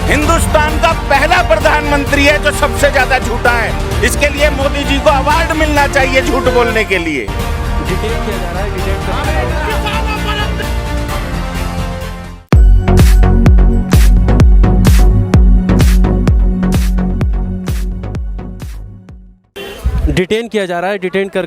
हिंदुस्तान का पहला प्रधानमंत्री है जो सबसे ज्यादा झूठा है। इसके लिए मोदी जी को अवार्ड मिलना चाहिए झूठ बोलने के लिए। डिटेन किया जा रहा है, डिटेन कर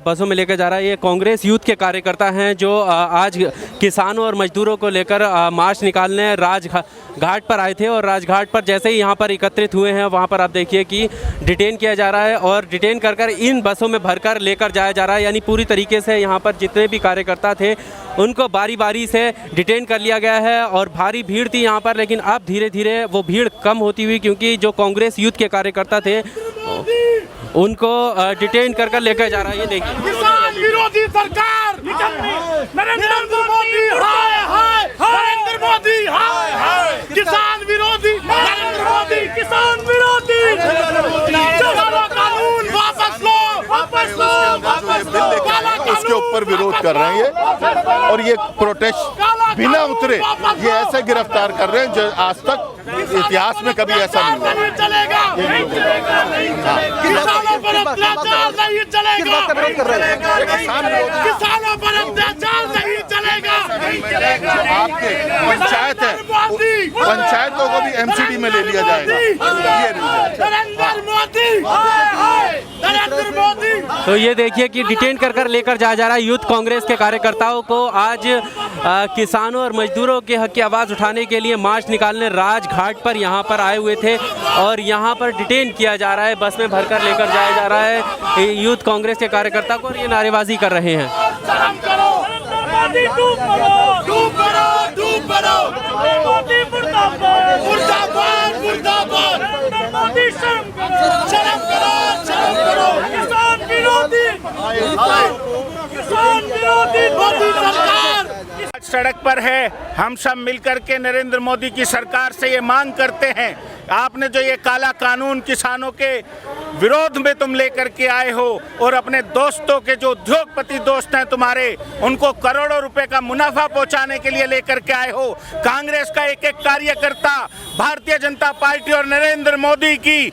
बसों में लेकर जा रहा है। ये कांग्रेस यूथ के कार्यकर्ता हैं जो आज किसानों और मजदूरों को लेकर मार्च निकालने राजघाट पर आए थे और राजघाट पर जैसे ही यहाँ पर एकत्रित हुए हैं वहाँ पर आप देखिए कि डिटेन किया जा रहा है और डिटेन कर इन बसों में भरकर लेकर जाया जा रहा है। यानी पूरी तरीके से यहाँ पर जितने भी कार्यकर्ता थे उनको बारी बारी से डिटेन कर लिया गया है और भारी भीड़ थी यहाँ पर, लेकिन अब धीरे धीरे वो भीड़ कम होती हुई, क्योंकि जो कांग्रेस यूथ के कार्यकर्ता थे उनको डिटेन कर लेकर जा रहा है। ये देखिए किसान विरोधी सरकार, नरेंद्र मोदी हाय हाय, नरेंद्र मोदी हाय हाय, किसान विरोधी नरेंद्र मोदी, किसान विरोधी काला कानून वापस लो, वापस लो, वापस लो, काला कानून उसके ऊपर विरोध कर रहे हैं ये, और ये प्रोटेस्ट बिना उतरे ये ऐसे गिरफ्तार कर रहे हैं जो आज तक इतिहास में कभी ऐसा नहीं हुआ। नहीं चलेगा, नहीं चलेगा, नहीं चलेगा, किसानों पर अत्याचार नहीं चलेगा, किसानों पर अत्याचार नहीं चलेगा, नहीं चलेगा। आपके पंचायत है, पंचायतों को भी एमसीडी में ले लिया जाएगा। नरेंद्र मोदी, नरेंद्र मोदी। तो ये देखिए कि डिटेन कर लेकर जाया जा रहा है यूथ कांग्रेस के कार्यकर्ताओं को। आज किसानों और मजदूरों के हक की आवाज़ उठाने के लिए मार्च निकालने राजघाट पर यहाँ पर आए हुए थे और यहाँ पर डिटेन किया जा रहा है, बस में भरकर लेकर जाया जा रहा है यूथ कांग्रेस के कार्यकर्ता को, और ये नारेबाजी कर रहे हैं। सड़क पर है, हम सब मिलकर के नरेंद्र मोदी की सरकार से ये मांग करते हैं, आपने जो ये काला कानून किसानों के विरोध में तुम लेकर के आए हो और अपने दोस्तों के जो उद्योगपति दोस्त हैं तुम्हारे, उनको करोड़ों रुपए का मुनाफा पहुंचाने के लिए लेकर के आए हो। कांग्रेस का एक एक कार्यकर्ता भारतीय जनता पार्टी और नरेंद्र मोदी की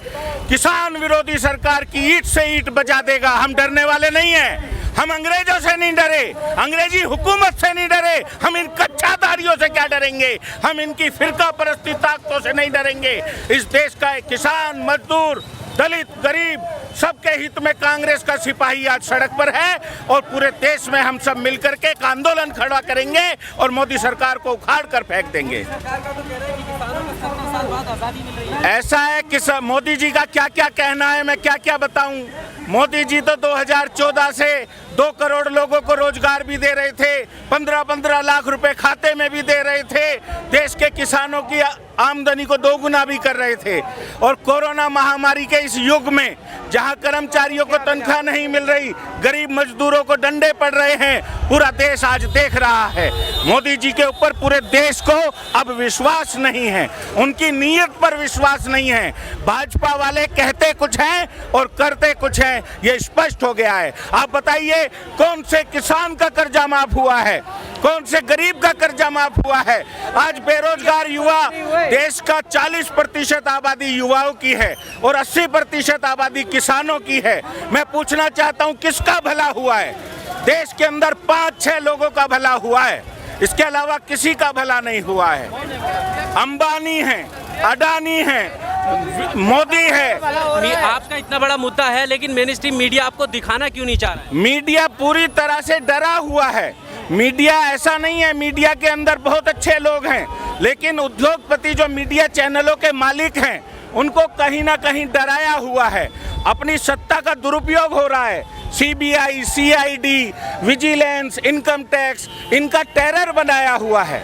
किसान विरोधी सरकार की ईंट से ईंट बजा देगा। हम डरने वाले नहीं हैं, हम अंग्रेजों से नहीं डरे, अंग्रेजी हुकूमत से नहीं डरे, हम इन कच्चाधारियों से क्या डरेंगे, हम इनकी फिरका परस्ती ताकतों से नहीं डरेंगे। इस देश का एक किसान, मजदूर, दलित, गरीब, सबके हित में कांग्रेस का सिपाही आज सड़क पर है और पूरे देश में हम सब मिलकर के एक आंदोलन खड़ा करेंगे और मोदी सरकार को उखाड़ कर फेंक देंगे। ऐसा है कि मोदी जी का क्या क्या कहना है, मैं क्या क्या बताऊं। मोदी जी तो 2014 से 2 करोड़ लोगों को रोजगार भी दे रहे थे, 15-15 लाख रुपए खाते में भी दे रहे थे, देश के किसानों की आमदनी को 2 गुना भी कर रहे थे। और कोरोना महामारी के इस युग में जहां कर्मचारियों को तनख्वाह नहीं मिल रही, गरीब मजदूरों को डंडे पड़ रहे हैं, पूरा देश आज देख रहा है। मोदी जी के ऊपर पूरे देश को अब विश्वास नहीं है, उनकी नीयत पर विश्वास नहीं है। भाजपा वाले कहते कुछ हैं और करते कुछ हैं, ये स्पष्ट हो गया है। आप बताइए कौन से किसान का कर्जा माफ हुआ है, कौन से गरीब का कर्जा माफ हुआ है। आज बेरोजगार युवा, देश का 40% आबादी युवाओं की है और 80% आबादी किसानों की है। मैं पूछना चाहता हूं किसका भला हुआ है? देश के अंदर 5-6 लोगों का भला हुआ है, इसके अलावा किसी का भला नहीं हुआ है। अंबानी है, अडानी है, मोदी है। आपका इतना बड़ा मुद्दा है लेकिन मेन स्ट्रीम मीडिया आपको दिखाना क्यों नहीं चाह रहा है? मीडिया पूरी तरह से डरा हुआ है। मीडिया ऐसा नहीं है, मीडिया के अंदर बहुत अच्छे लोग हैं, लेकिन उद्योगपति जो मीडिया चैनलों के मालिक हैं उनको कहीं ना कहीं डराया हुआ है। अपनी सत्ता का दुरुपयोग हो रहा है। CBI, CID, vigilance, income tax, इनका टेरर बनाया हुआ है।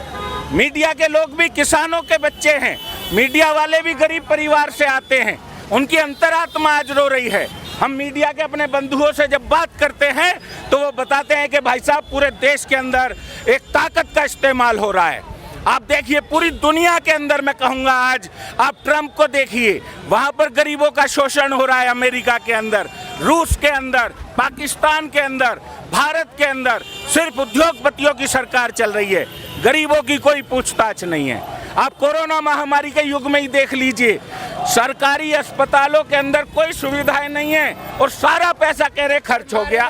मीडिया के लोग भी किसानों के बच्चे हैं, मीडिया वाले भी गरीब परिवार से आते हैं, उनकी अंतरात्मा आज रो रही है। हम मीडिया के अपने बंधुओं से जब बात करते हैं तो वो बताते हैं कि भाई साहब पूरे देश के अंदर एक ताकत का इस्तेमाल हो रहा है। आप देखिए पूरी दुनिया के अंदर, मैं कहूँगा आज आप ट्रंप को देखिए, वहाँ पर गरीबों का शोषण हो रहा है। अमेरिका के अंदर, रूस के अंदर, पाकिस्तान के अंदर, भारत के अंदर सिर्फ उद्योगपतियों की सरकार चल रही है। गरीबों की कोई पूछताछ नहीं है। आप कोरोना महामारी के युग में ही देख लीजिए, सरकारी अस्पतालों के अंदर कोई सुविधाएं नहीं है और सारा पैसा कह रहे खर्च हो गया,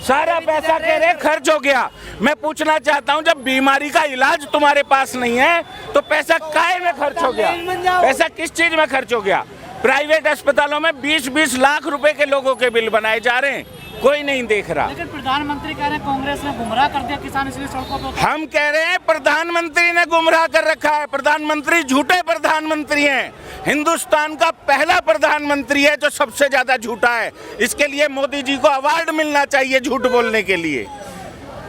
सारा पैसा कह रहे खर्च हो गया। मैं पूछना चाहता हूं, जब बीमारी का इलाज तुम्हारे पास नहीं है तो पैसा काहे में खर्च हो गया? पैसा किस चीज में खर्च हो गया? प्राइवेट अस्पतालों में 20-20 लाख रुपए के लोगों के बिल बनाए जा रहे हैं, कोई नहीं देख रहा। लेकिन प्रधानमंत्री कह रहे हैं कांग्रेस ने गुमराह कर दिया किसान, इसलिए सड़कों पर। हम कह रहे हैं प्रधानमंत्री ने गुमराह कर रखा है। प्रधानमंत्री झूठे प्रधानमंत्री हैं। हिंदुस्तान का पहला प्रधानमंत्री है जो सबसे ज्यादा झूठा है। इसके लिए मोदी जी को अवार्ड मिलना चाहिए झूठ बोलने के लिए।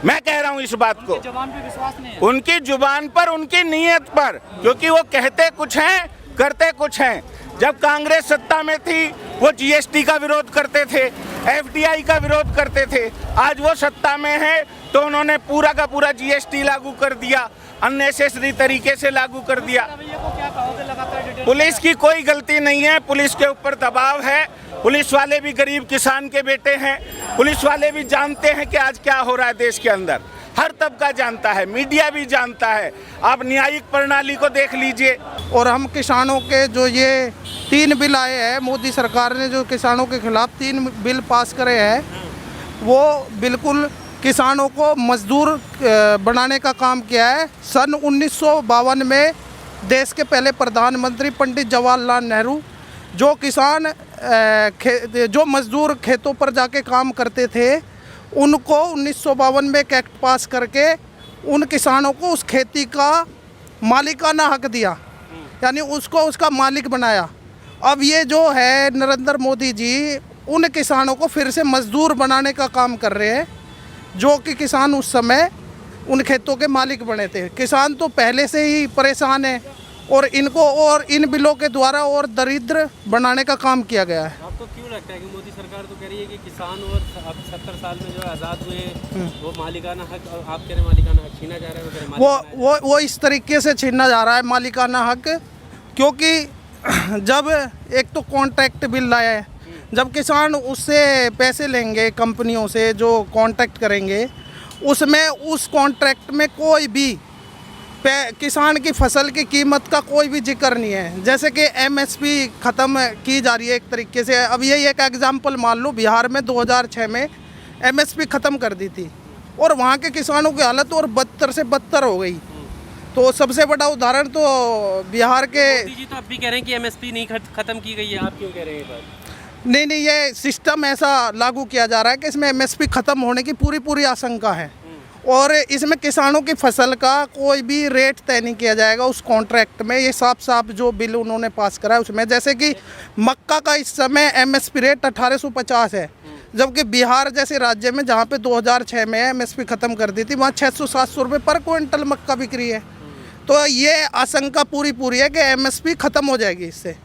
मैं कह रहा हूं इस बात को, जुबान पे विश्वास नहीं है, उनकी जुबान पर, उनकी नीयत पर, क्योंकि वो कहते कुछ हैं करते कुछ हैं। जब कांग्रेस सत्ता में थी वो जीएसटी का विरोध करते थे, एफडीआई का विरोध करते थे। आज वो सत्ता में है तो उन्होंने पूरा का पूरा जीएसटी लागू कर दिया, अननेसेसरी तरीके से लागू कर दिया। क्या कहोगे? लगातार डिटेल पुलिस की कोई गलती नहीं है, पुलिस के ऊपर दबाव है। पुलिस वाले भी गरीब किसान के बेटे हैं, पुलिस वाले भी जानते हैं कि आज क्या हो रहा है देश के अंदर। हर तबका जानता है, मीडिया भी जानता है। आप न्यायिक प्रणाली को देख लीजिए। और हम किसानों के जो ये 3 बिल आए हैं, मोदी सरकार ने जो किसानों के खिलाफ 3 बिल पास करे हैं, वो बिल्कुल किसानों को मजदूर बनाने का काम किया है। सन 1952 में देश के पहले प्रधानमंत्री पंडित जवाहरलाल नेहरू जो किसान जो मजदूर खेतों पर जाके काम करते थे, उनको 1952 में एक एक्ट पास करके उन किसानों को उस खेती का मालिकाना हक दिया, यानी उसको उसका मालिक बनाया। अब ये जो है नरेंद्र मोदी जी उन किसानों को फिर से मजदूर बनाने का काम कर रहे हैं, जो कि किसान उस समय उन खेतों के मालिक बने थे। किसान तो पहले से ही परेशान है और इनको और इन बिलों के द्वारा और दरिद्र बनाने का काम किया गया है। आपको क्यों लगता है कि मोदी सरकार तो कह रही है कि किसान और अब 70 साल में जो आज़ाद हुए वो मालिकाना हक, आप कह रहे मालिकाना हक छीना जा रहा है? वो कह रहे वो इस तरीके से छीना जा रहा है मालिकाना हक, क्योंकि जब एक तो कॉन्ट्रैक्ट बिल लाया है, जब किसान उससे पैसे लेंगे कंपनियों से जो कॉन्ट्रैक्ट करेंगे, उसमें उस कॉन्ट्रैक्ट में कोई भी किसान की फसल की कीमत का कोई भी जिक्र नहीं है। जैसे कि एमएसपी ख़त्म की जा रही है एक तरीके से। अब यही एक एग्जांपल मान लो, बिहार में 2006 में एमएसपी ख़त्म कर दी थी और वहाँ के किसानों की हालत और बदतर से बदतर हो गई। तो सबसे बड़ा उदाहरण तो बिहार के। मोदी जी तो अब भी कह रहे हैं कि एमएसपी नहीं ख़त्म की गई है, आप क्यों कह रहे हैं ये बात? नहीं, ये सिस्टम ऐसा लागू किया जा रहा है कि इसमें एमएसपी ख़त्म होने की पूरी आशंका है और इसमें किसानों की फसल का कोई भी रेट तय नहीं किया जाएगा उस कॉन्ट्रैक्ट में। ये साफ जो बिल उन्होंने पास करा है उसमें, जैसे कि मक्का का इस समय एमएसपी रेट 1850 है, जबकि बिहार जैसे राज्य में जहाँ पे 2006 में एमएसपी ख़त्म कर दी थी, वहाँ 600-700 रुपये पर क्विंटल मक्का बिक्री है। तो ये आशंका पूरी है कि एमएसपी ख़त्म हो जाएगी इससे।